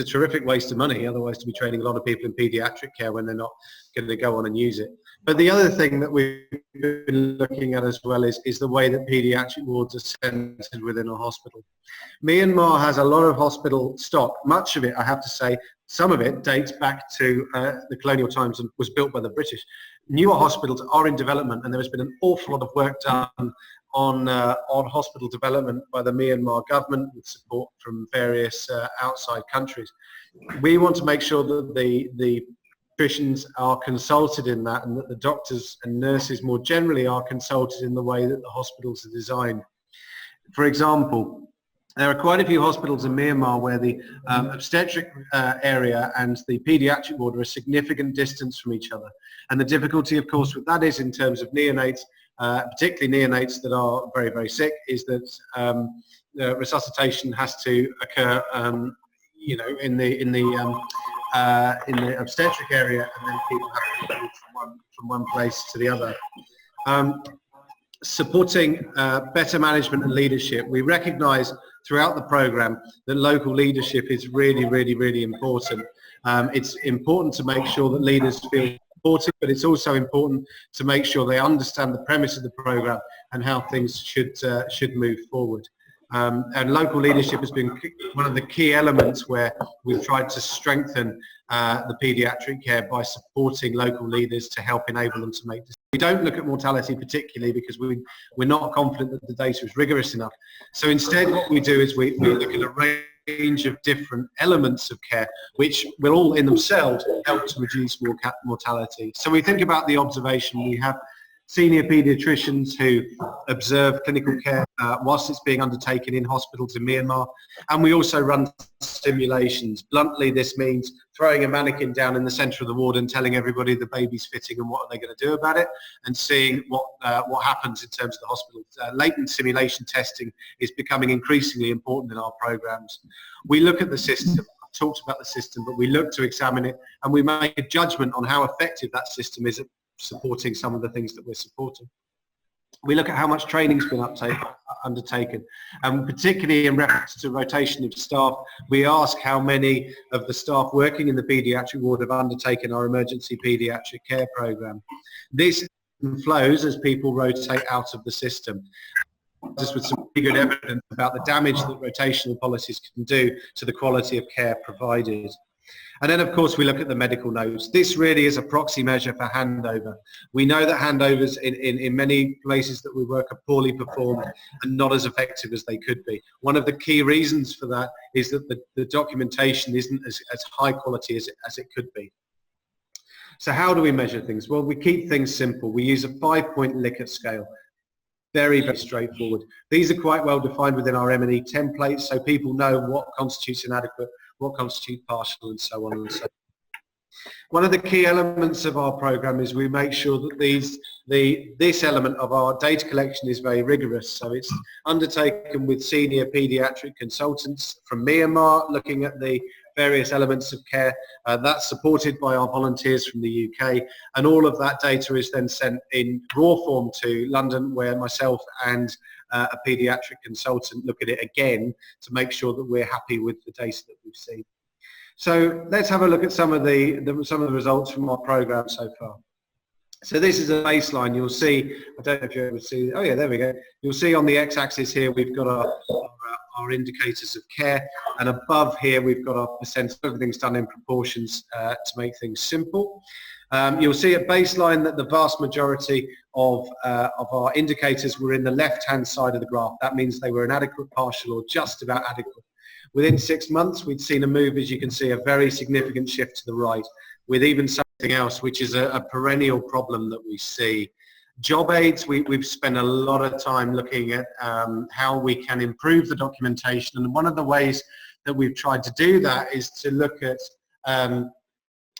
a terrific waste of money, otherwise to be training a lot of people in paediatric care when they're not going to go on and use it. But the other thing that we've been looking at as well is the way that paediatric wards are centred within a hospital. Myanmar has a lot of hospital stock. Much of it, I have to say, some of it dates back to the colonial times and was built by the British. Newer hospitals are in development, and there has been an awful lot of work done on hospital development by the Myanmar government with support from various outside countries. We want to make sure that the pediatricians are consulted in that, and that the doctors and nurses more generally are consulted in the way that the hospitals are designed. For example, there are quite a few hospitals in Myanmar where the obstetric area and the paediatric ward are a significant distance from each other. And the difficulty, of course, with that is in terms of neonates, particularly neonates that are very, very sick, is that resuscitation has to occur, in the obstetric area, and then people have to move from one place to the other. Supporting better management and leadership. We recognise throughout the programme that local leadership is really, really, really important. It's important to make sure that leaders feel supported, but it's also important to make sure they understand the premise of the programme and how things should move forward. And local leadership has been one of the key elements where we've tried to strengthen the paediatric care by supporting local leaders to help enable them to make decisions. We don't look at mortality particularly because we're not confident that the data is rigorous enough. So instead what we do is we look at a range of different elements of care which will all in themselves help to reduce mortality. So we think about the observation. We have senior paediatricians who observe clinical care whilst it's being undertaken in hospitals in Myanmar, and we also run simulations. Bluntly, this means throwing a mannequin down in the centre of the ward and telling everybody the baby's fitting and what are they going to do about it, and seeing what happens in terms of the hospital. Latent simulation testing is becoming increasingly important in our programs. We look at the system. I've talked about the system, but we look to examine it, and we make a judgment on how effective that system is at supporting some of the things that we're supporting. We look at how much training's been undertaken, and particularly in reference to rotation of staff, we ask how many of the staff working in the paediatric ward have undertaken our emergency paediatric care program. This flows as people rotate out of the system, just with some pretty good evidence about the damage that rotational policies can do to the quality of care provided. And then, of course, we look at the medical notes. This really is a proxy measure for handover. We know that handovers in many places that we work are poorly performed and not as effective as they could be. One of the key reasons for that is that the documentation isn't as high quality as it could be. So how do we measure things? Well, we keep things simple. We use a 5-point Likert scale. Very, very straightforward. These are quite well defined within our M&E templates, so people know what constitutes inadequate, what constitutes partial, and so on and so on. One of the key elements of our program is we make sure that this element of our data collection is very rigorous. So it's undertaken with senior paediatric consultants from Myanmar looking at the various elements of care. That's supported by our volunteers from the UK, and all of that data is then sent in raw form to London, where myself and a paediatric consultant look at it again to make sure that we're happy with the data that we've seen. So let's have a look at some of the results from our program so far. So this is a baseline. You'll see, I don't know if you're able to see, oh yeah, there we go. You'll see on the x-axis here we've got our indicators of care, and above here we've got our percent. Everything's done in proportions to make things simple. You'll see at baseline that the vast majority of our indicators were in the left-hand side of the graph. That means they were inadequate, partial, or just about adequate. Within 6 months, we'd seen a move, as you can see, a very significant shift to the right, with even something else, which is a perennial problem that we see. Job aids, we've spent a lot of time looking at how we can improve the documentation, and one of the ways that we've tried to do that is to look at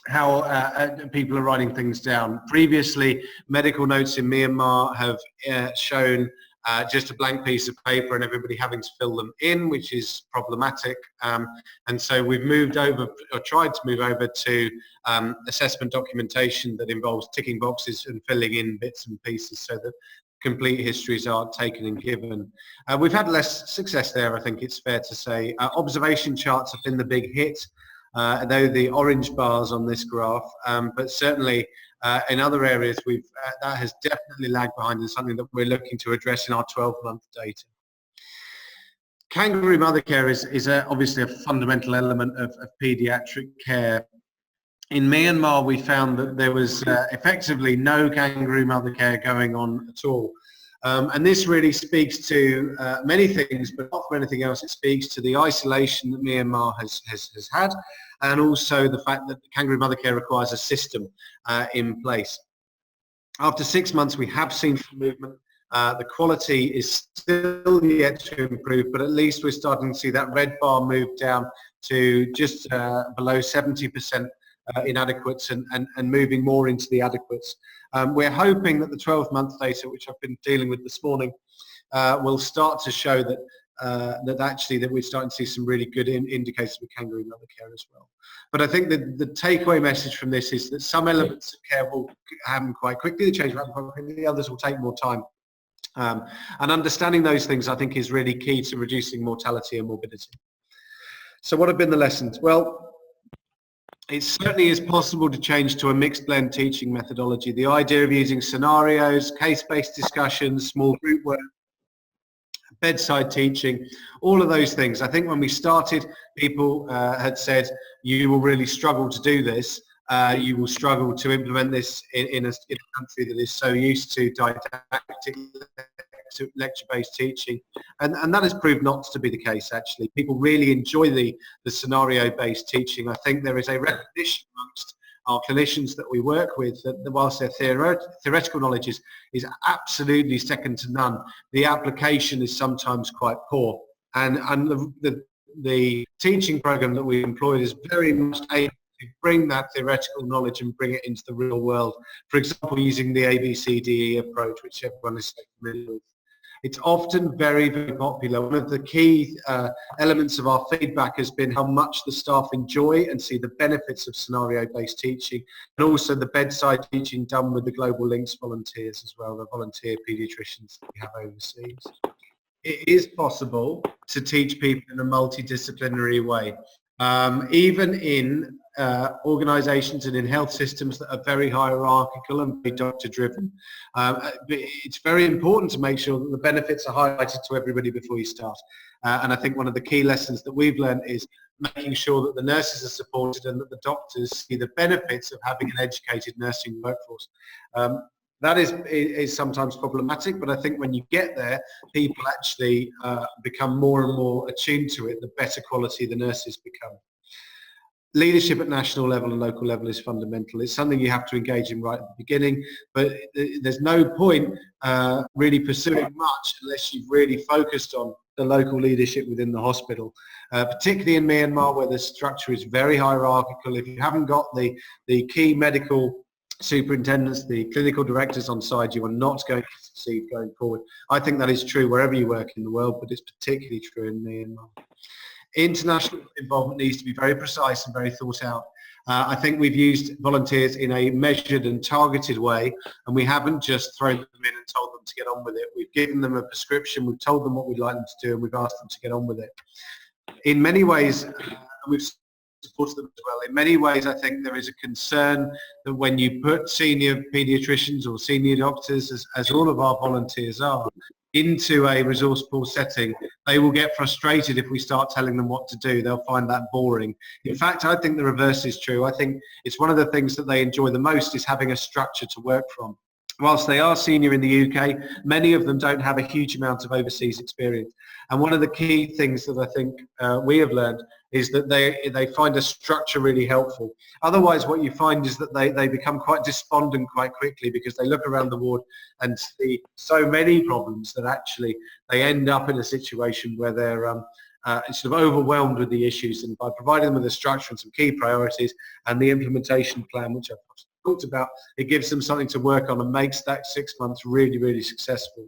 how people are writing things down. Previously, medical notes in Myanmar have shown just a blank piece of paper and everybody having to fill them in, which is problematic. And so we've moved over, or tried to move over, to assessment documentation that involves ticking boxes and filling in bits and pieces so that complete histories are taken and given. We've had less success there, I think it's fair to say. Observation charts have been the big hit. though the orange bars on this graph, but certainly in other areas that has definitely lagged behind, and something that we're looking to address in our 12-month data. Kangaroo mother care is obviously a fundamental element of paediatric care. In Myanmar, we found that there was effectively no kangaroo mother care going on at all. And this really speaks to many things, but not for anything else, it speaks to the isolation that Myanmar has had, and also the fact that kangaroo mother care requires a system in place. After 6 months, we have seen some movement. The quality is still yet to improve, but at least we're starting to see that red bar move down to just below 70% inadequates and moving more into the adequates. We're hoping that the 12-month data, which I've been dealing with this morning, will start to show that that we're starting to see some really good indicators with kangaroo mother care as well. But I think that the takeaway message from this is that some elements of care will happen quite quickly, the change will happen quite quickly, the others will take more time. And understanding those things, I think, is really key to reducing mortality and morbidity. So what have been the lessons? Well, it certainly is possible to change to a mixed blend teaching methodology. The idea of using scenarios, case-based discussions, small group work, bedside teaching, all of those things. I think when we started, people had said, you will really struggle to do this. You will struggle to implement this in a country that is so used to didactic lecture-based teaching, and that has proved not to be the case. Actually, people really enjoy the scenario-based teaching. I think there is a recognition amongst our clinicians that we work with that whilst their theoretical knowledge is absolutely second to none, the application is sometimes quite poor, and the teaching program that we employed is very much able to bring that theoretical knowledge and bring it into the real world. For example, using the ABCDE approach, which everyone is so familiar with. It's often very, very popular. One of the key elements of our feedback has been how much the staff enjoy and see the benefits of scenario-based teaching, and also the bedside teaching done with the Global Links volunteers as well, the volunteer paediatricians that we have overseas. It is possible to teach people in a multidisciplinary way. Even in organisations and in health systems that are very hierarchical and very doctor-driven. It's very important to make sure that the benefits are highlighted to everybody before you start. And I think one of the key lessons that we've learned is making sure that the nurses are supported and that the doctors see the benefits of having an educated nursing workforce. That is sometimes problematic, but I think when you get there, people actually become more and more attuned to it, the better quality the nurses become. Leadership at national level and local level is fundamental. It's something you have to engage in right at the beginning, but there's no point really pursuing much unless you've really focused on the local leadership within the hospital, particularly in Myanmar where the structure is very hierarchical. If you haven't got the key medical superintendents, the clinical directors on side, you are not going to succeed going forward. I think that is true wherever you work in the world, but it's particularly true in Myanmar. International involvement needs to be very precise and very thought out. I think we've used volunteers in a measured and targeted way, and we haven't just thrown them in and told them to get on with it. We've given them a prescription, we've told them what we'd like them to do, and we've asked them to get on with it. In many ways, we've supported them as well. In many ways, I think there is a concern that when you put senior paediatricians or senior doctors, as all of our volunteers are, into a resource poor setting, they will get frustrated if we start telling them what to do. They'll find that boring. In fact, I think the reverse is true. I think it's one of the things that they enjoy the most is having a structure to work from. Whilst they are senior in the UK, many of them don't have a huge amount of overseas experience. And one of the key things that I think we have learned is that they find a structure really helpful. Otherwise, what you find is that they become quite despondent quite quickly because they look around the ward and see so many problems that actually they end up in a situation where they're sort of overwhelmed with the issues. And by providing them with a structure and some key priorities and the implementation plan, which I've talked about, it gives them something to work on and makes that 6 months really, really successful.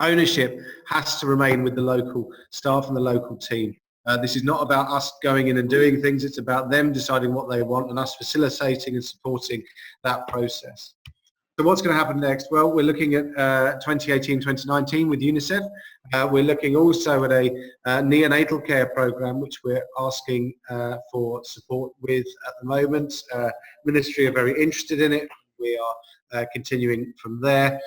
Ownership has to remain with the local staff and the local team. This is not about us going in and doing things, it's about them deciding what they want and us facilitating and supporting that process. So what's going to happen next? Well, we're looking at 2018-2019 with UNICEF. We're looking also at a neonatal care program, which we're asking for support with at the moment. Ministry are very interested in it. We are continuing from there.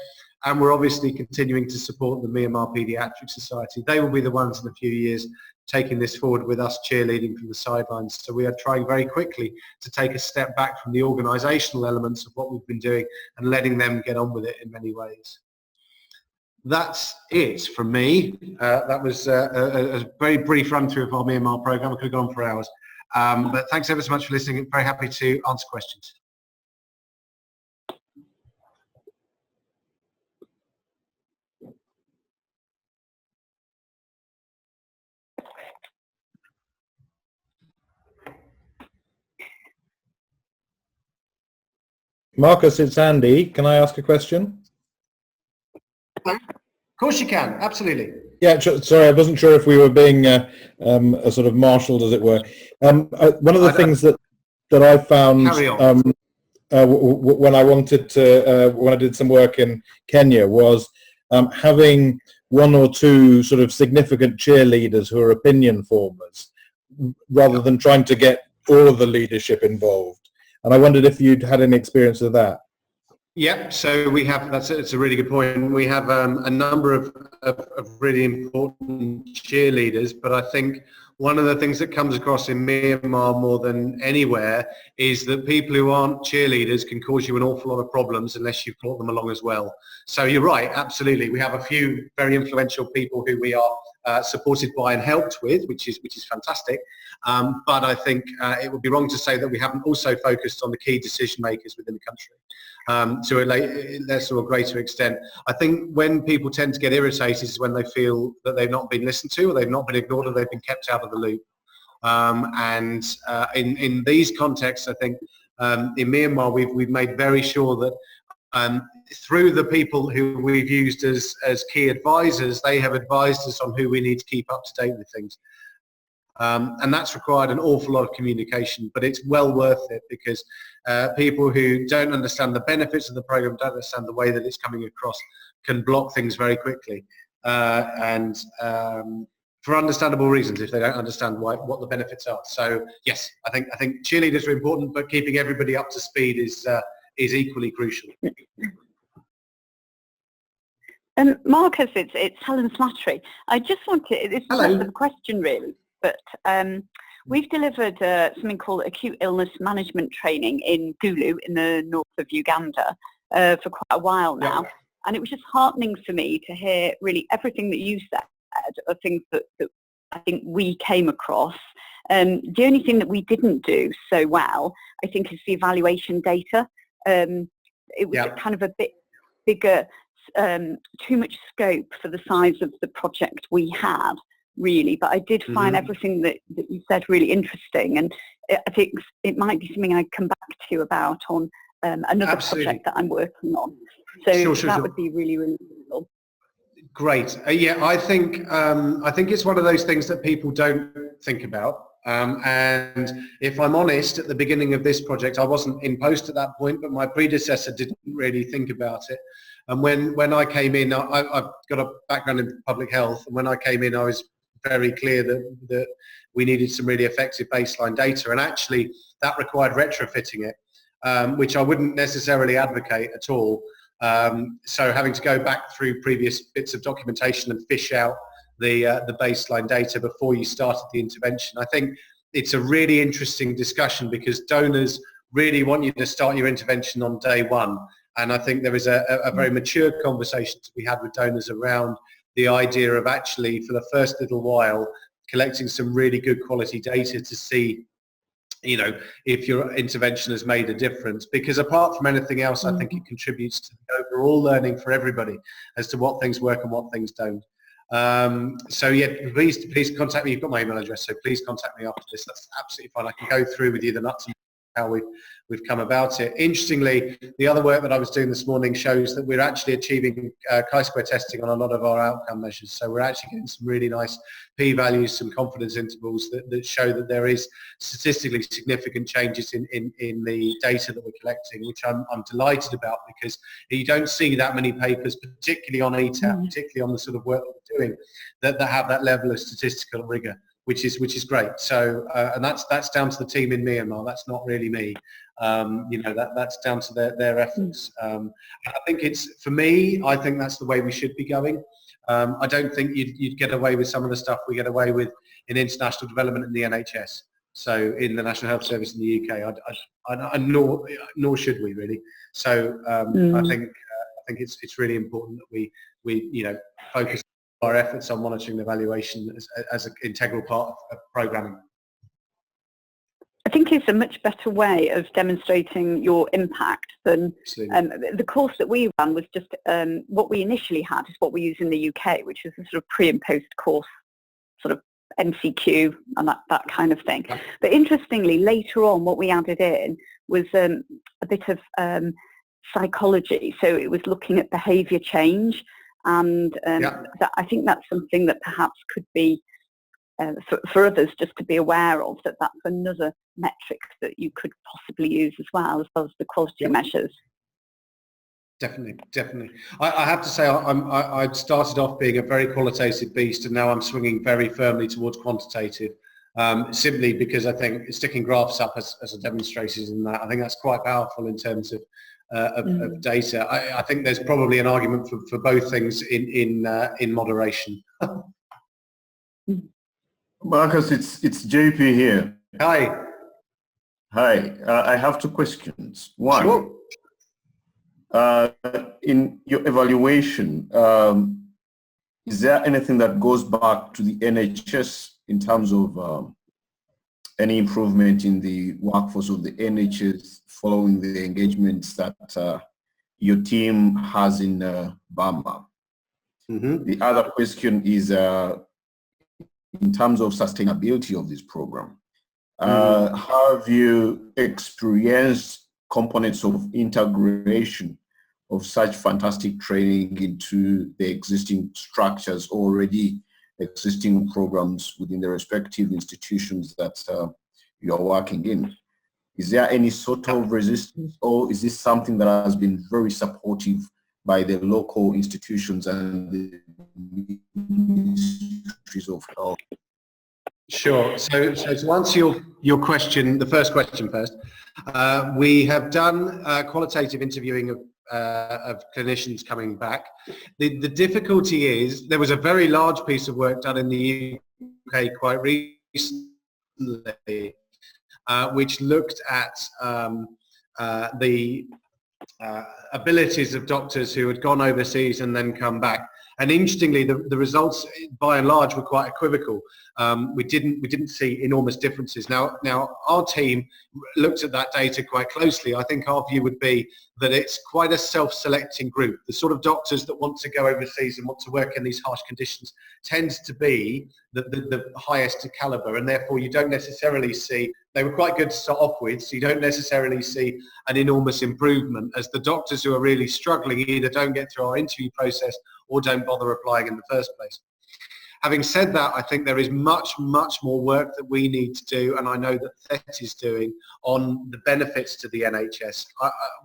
And we're obviously continuing to support the Myanmar Paediatric Society. They will be the ones in a few years taking this forward with us cheerleading from the sidelines. So we are trying very quickly to take a step back from the organisational elements of what we've been doing and letting them get on with it in many ways. That's it from me. That was a very brief run through of our Myanmar programme. I could have gone for hours. But thanks ever so much for listening. I'm very happy to answer questions. Marcus, it's Andy. Can I ask a question? Of course you can, absolutely. Yeah, sorry, I wasn't sure if we were being sort of marshalled, as it were. One of the things that I found when I wanted to, when I did some work in Kenya was having one or two sort of significant cheerleaders who are opinion formers, rather than trying to get all of the leadership involved. And I wondered if you'd had any experience of that. Yeah, so we have, it's a really good point. We have a number of really important cheerleaders, but I think one of the things that comes across in Myanmar more than anywhere is that people who aren't cheerleaders can cause you an awful lot of problems unless you've brought them along as well. So you're right, absolutely. We have a few very influential people who we are supported by and helped with, which is fantastic. But I think it would be wrong to say that we haven't also focused on the key decision makers within the country to a lesser or greater extent. I think when people tend to get irritated is when they feel that they've not been listened to, or they've not been ignored, or they've been kept out of the loop. In these contexts, I think in Myanmar we've made very sure that through the people who we've used as key advisors, they have advised us on who we need to keep up to date with things. And that's required an awful lot of communication, but it's well worth it, because people who don't understand the benefits of the program, don't understand the way that it's coming across, can block things very quickly. For understandable reasons, if they don't understand what the benefits are. So yes, I think cheerleaders are important, but keeping everybody up to speed is equally crucial. Marcus, it's Helen Slattery. I just wanted, this is a question really, but we've delivered something called acute illness management training in Gulu in the north of Uganda for quite a while now. Yeah. And it was just heartening for me to hear really everything that you said are things that I think we came across. The only thing that we didn't do so well, I think, is the evaluation data. It was kind of a bit bigger, too much scope for the size of the project we had, really. But I did find everything that you said really interesting, and I think it might be something I'd come back to you about on another project that I'm working on. So that would be really, really useful. Great. Yeah, I think it's one of those things that people don't think about. And if I'm honest, at the beginning of this project, I wasn't in post at that point, but my predecessor didn't really think about it. And when I came in, I've got a background in public health, and when I came in, I was very clear that we needed some really effective baseline data, and actually that required retrofitting it, which I wouldn't necessarily advocate at all. So having to go back through previous bits of documentation and fish out the baseline data before you started the intervention. I think it's a really interesting discussion, because donors really want you to start your intervention on day one. And I think there is a very mature conversation to be had with donors around the idea of actually, for the first little while, collecting some really good quality data to see, you know, if your intervention has made a difference. Because apart from anything else, I think it contributes to the overall learning for everybody as to what things work and what things don't. So yeah, please contact me. You've got my email address, so please contact me after this. That's absolutely fine. I can go through with you the nuts and how we've come about it. Interestingly, the other work that I was doing this morning shows that we're actually achieving chi-square testing on a lot of our outcome measures. So we're actually getting some really nice p-values, some confidence intervals that show that there is statistically significant changes in the data that we're collecting, which I'm delighted about, because you don't see that many papers, particularly on ETAP, particularly on the sort of work that we're doing, that have that level of statistical rigor, which is great. So and that's down to the team in Myanmar. That's not really me. That's down to their efforts. I think for me, I think that's the way we should be going. I don't think you'd get away with some of the stuff we get away with in international development in the NHS. So in the National Health Service in the UK, nor should we really. So I think it's really important that we focus our efforts on monitoring and evaluation as an integral part of programming. I think it's a much better way of demonstrating your impact than the course that we ran was just what we initially had is what we use in the UK, which is a sort of pre and post course sort of MCQ and that kind of thing. But interestingly, later on, what we added in was a bit of psychology. So it was looking at behaviour change, and I think that's something that perhaps could be for others just to be aware of, that's another metric that you could possibly use as well as the quality measures. Definitely. I have to say I started off being a very qualitative beast, and now I'm swinging very firmly towards quantitative, simply because I think sticking graphs up as a demonstrated in that, I think that's quite powerful in terms of data. I think there's probably an argument for both things in moderation. Marcus, it's JP here. Hi. I have two questions. One, sure. In your evaluation, is there anything that goes back to the NHS in terms of any improvement in the workforce of the NHS following the engagements that your team has in Burma? The other question is in terms of sustainability of this program. Have you experienced components of integration of such fantastic training into the existing structures, already existing programs within the respective institutions that you are working in? Is there any sort of resistance, or is this something that has been very supportive by the local institutions and the ministries of health? Sure. So to answer your question, the first question first, we have done qualitative interviewing of clinicians coming back. The difficulty is there was a very large piece of work done in the UK quite recently, which looked at the abilities of doctors who had gone overseas and then come back. And interestingly, the results by and large were quite equivocal. We didn't see enormous differences. Now our team looked at that data quite closely. I think our view would be that it's quite a self-selecting group. The sort of doctors that want to go overseas and want to work in these harsh conditions tends to be the highest caliber, and therefore you don't necessarily see, they were quite good to start off with, so you don't necessarily see an enormous improvement, as the doctors who are really struggling either don't get through our interview process or don't bother applying in the first place. Having said that, I think there is much more work that we need to do, and I know that THET is doing, on the benefits to the NHS.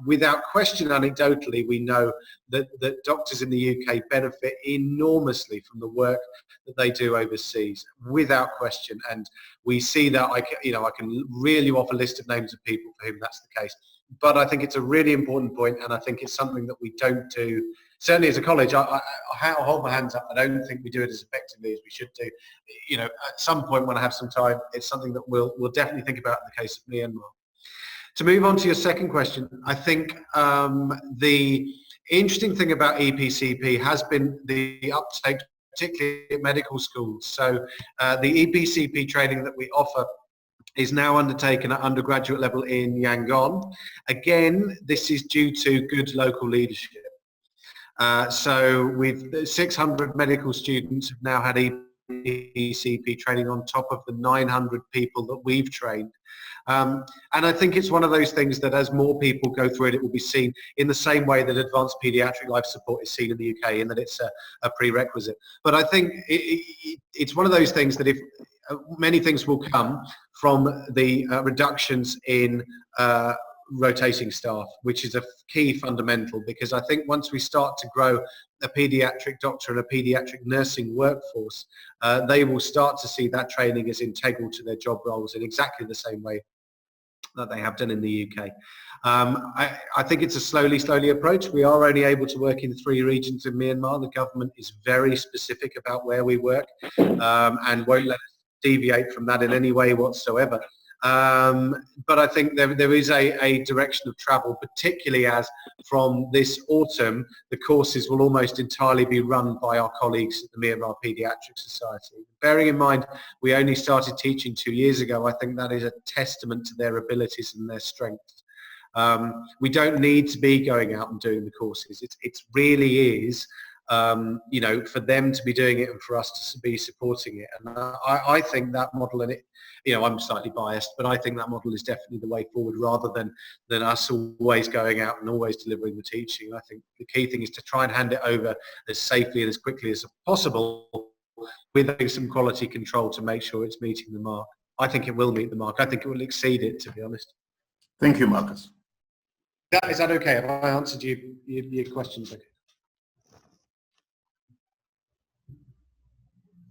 Without question, anecdotally, we know that doctors in the UK benefit enormously from the work that they do overseas, without question. And we see that, I can reel you off a list of names of people for whom that's the case. But I think it's a really important point, and I think it's something that we don't do. Certainly as a college, I hold my hands up. I don't think we do it as effectively as we should do. At some point when I have some time, it's something that we'll definitely think about in the case of Myanmar. To move on to your second question, I think the interesting thing about EPCP has been the uptake, particularly at medical schools. So the EPCP training that we offer is now undertaken at undergraduate level in Yangon. Again, this is due to good local leadership. So with 600 medical students have now had ECP training on top of the 900 people that we've trained. And I think it's one of those things that as more people go through it, it will be seen in the same way that advanced paediatric life support is seen in the UK, in that it's a prerequisite. But I think it's one of those things that if many things will come from the reductions in rotating staff, which is a key fundamental, because I think once we start to grow a paediatric doctor and a paediatric nursing workforce, they will start to see that training as integral to their job roles in exactly the same way that they have done in the UK. I think it's a slowly approach. We are only able to work in 3 regions in Myanmar. The government is very specific about where we work and won't let us deviate from that in any way whatsoever. But I think there is a direction of travel, particularly as from this autumn, the courses will almost entirely be run by our colleagues at the Myanmar Paediatric Society. Bearing in mind, we only started teaching 2 years ago, I think that is a testament to their abilities and their strengths. We don't need to be going out and doing the courses. It really is for them to be doing it and for us to be supporting it. And I think that model, and I'm slightly biased, but I think that model is definitely the way forward, rather than us always going out and always delivering the teaching. I think the key thing is to try and hand it over as safely and as quickly as possible, with some quality control to make sure it's meeting the mark. I think it will meet the mark. I think it will exceed it, to be honest. Thank you, Marcus. Is that okay? Have I answered your questions? Okay.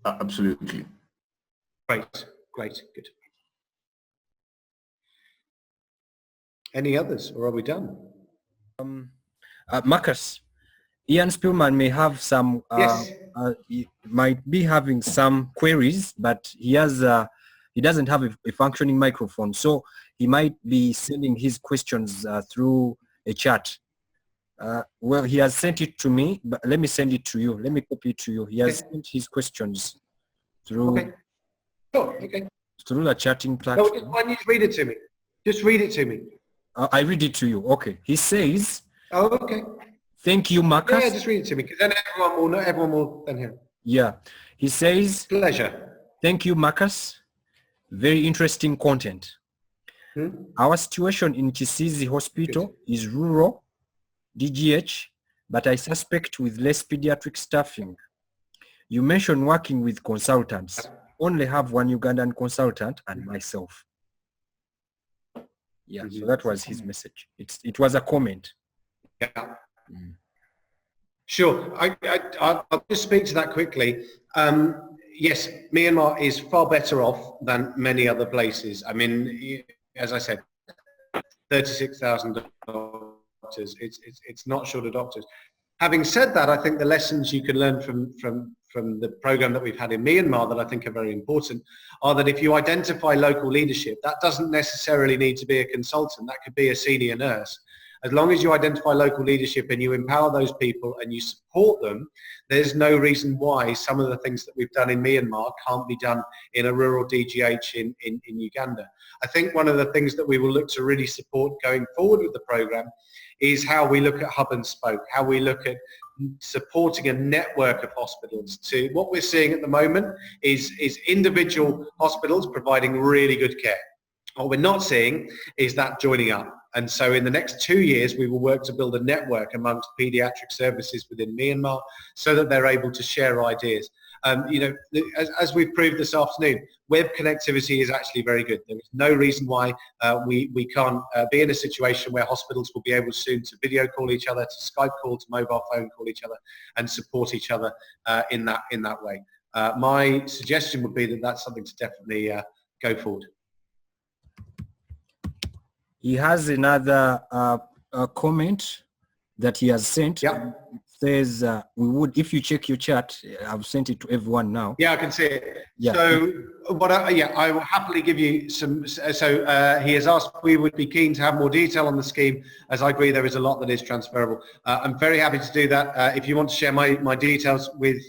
Absolutely. Great, good. Any others, or are we done? Marcus, Ian Spielman may have some, yes. He might be having some queries, but he doesn't have a functioning microphone, so he might be sending his questions through a chat. Well, he has sent it to me, but let me send it to you. Let me copy it to you. He has sent his questions through, through the chatting platform. No, why don't you read it to me? Just read it to me. I read it to you. Okay. He says, oh, okay. Thank you, Marcus. Yeah, just read it to me, because then everyone will then hear. Yeah. He says, pleasure. Thank you, Marcus. Very interesting content. Our situation in Chisizi Hospital is rural, DGH, but I suspect with less pediatric staffing. You mentioned working with consultants. Only have one Ugandan consultant and myself. Yeah, so that was his message. It was a comment. Yeah. Sure. I'll just speak to that quickly. Yes, Myanmar is far better off than many other places. I mean, as I said, 36,000 doctors. It's not short of doctors. Having said that, I think the lessons you can learn from the program that we've had in Myanmar that I think are very important are that if you identify local leadership, that doesn't necessarily need to be a consultant. That could be a senior nurse. As long as you identify local leadership and you empower those people and you support them, there's no reason why some of the things that we've done in Myanmar can't be done in a rural DGH in Uganda. I think one of the things that we will look to really support going forward with the program is how we look at hub and spoke, how we look at supporting a network of hospitals. To what we're seeing at the moment is individual hospitals providing really good care. What we're not seeing is that joining up. And so in the next 2 years, we will work to build a network amongst paediatric services within Myanmar so that they're able to share ideas. As we've proved this afternoon, web connectivity is actually very good. There is no reason why we can't be in a situation where hospitals will be able soon to video call each other, to Skype call, to mobile phone call each other, and support each other in that way. My suggestion would be that that's something to definitely go forward. He has another comment that he has sent. Yeah. It says, we would, if you check your chat, I've sent it to everyone now. Yeah, I can see it. Yeah. So I will happily give you some. So he has asked, we would be keen to have more detail on the scheme, as I agree there is a lot that is transferable. I'm very happy to do that. If you want to share my details with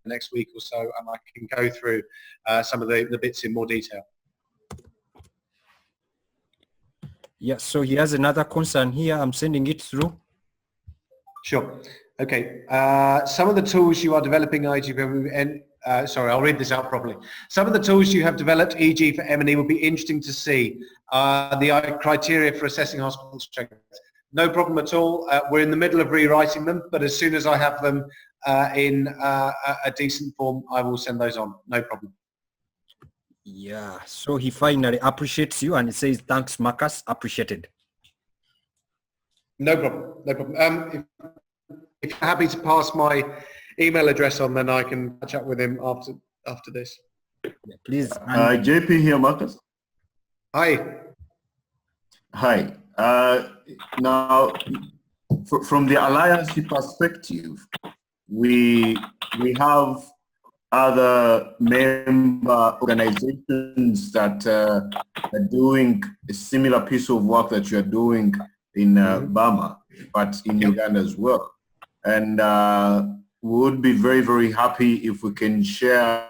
next week or so, and I can go through some of the bits in more detail. Yeah, so he has another concern here. I'm sending it through. Sure. Okay. Some of the tools you are developing, sorry, I'll read this out properly. Some of the tools you have developed, e.g. for M&E, will be interesting to see. The criteria for assessing hospital strength. No problem at all. We're in the middle of rewriting them, but as soon as I have them in a decent form, I will send those on. No problem. Yeah, so he finally appreciates you and he says, thanks, Marcus, appreciated. No problem, no problem. If you're happy to pass my email address on, then I can catch up with him after this. Yeah, please. JP here, Marcus. Hi. Hi. Now, from the Alliance perspective, we have other member organizations that are doing a similar piece of work that you are doing in Burma, but in Uganda as well. And we would be very, very happy if we can share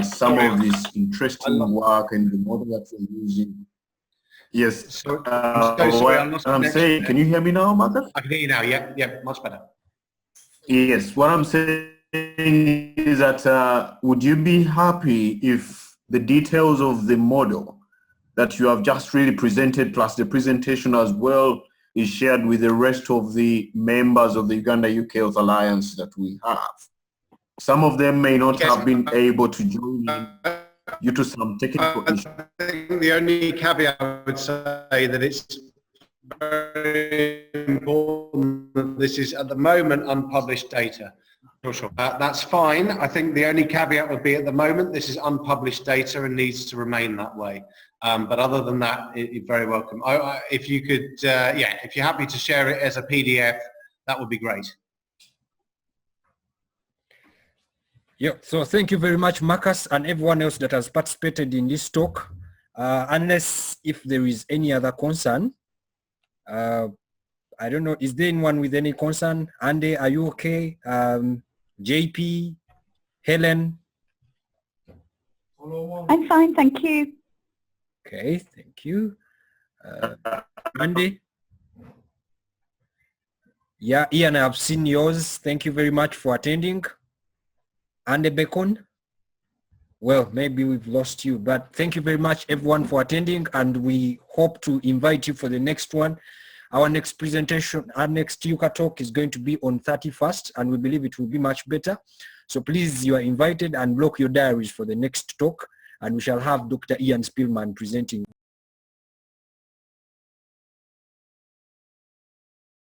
some of this interesting work and the model that we're using. Yes. I'm saying, can you hear me now, Marcus? I can hear you now, yeah, much better. Yes, what I'm saying is that would you be happy if the details of the model that you have just really presented, plus the presentation as well, is shared with the rest of the members of the Uganda-UK Health Alliance that we have? Some of them may not have been able to join in due to some technical issues. I think the only caveat I would say that it's very important that this is at the moment unpublished data. Sure. That's fine. I think the only caveat would be at the moment this is unpublished data and needs to remain that way. But other than that, you're very welcome. If you could, if you're happy to share it as a PDF, that would be great. Yeah, so thank you very much, Marcus, and everyone else that has participated in this talk. Unless if there is any other concern, I don't know, is there anyone with any concern? Andy, are you okay? JP, Helen? I'm fine, thank you. Okay, thank you. Andy? Yeah, Ian, I've seen yours. Thank you very much for attending. Andy Bacon? Well, maybe we've lost you, but thank you very much everyone for attending, and we hope to invite you for the next one. Our next presentation, our next UUKHA talk is going to be on 31st, and we believe it will be much better. So please, you are invited, and block your diaries for the next talk, and we shall have Dr. Ian Spielman presenting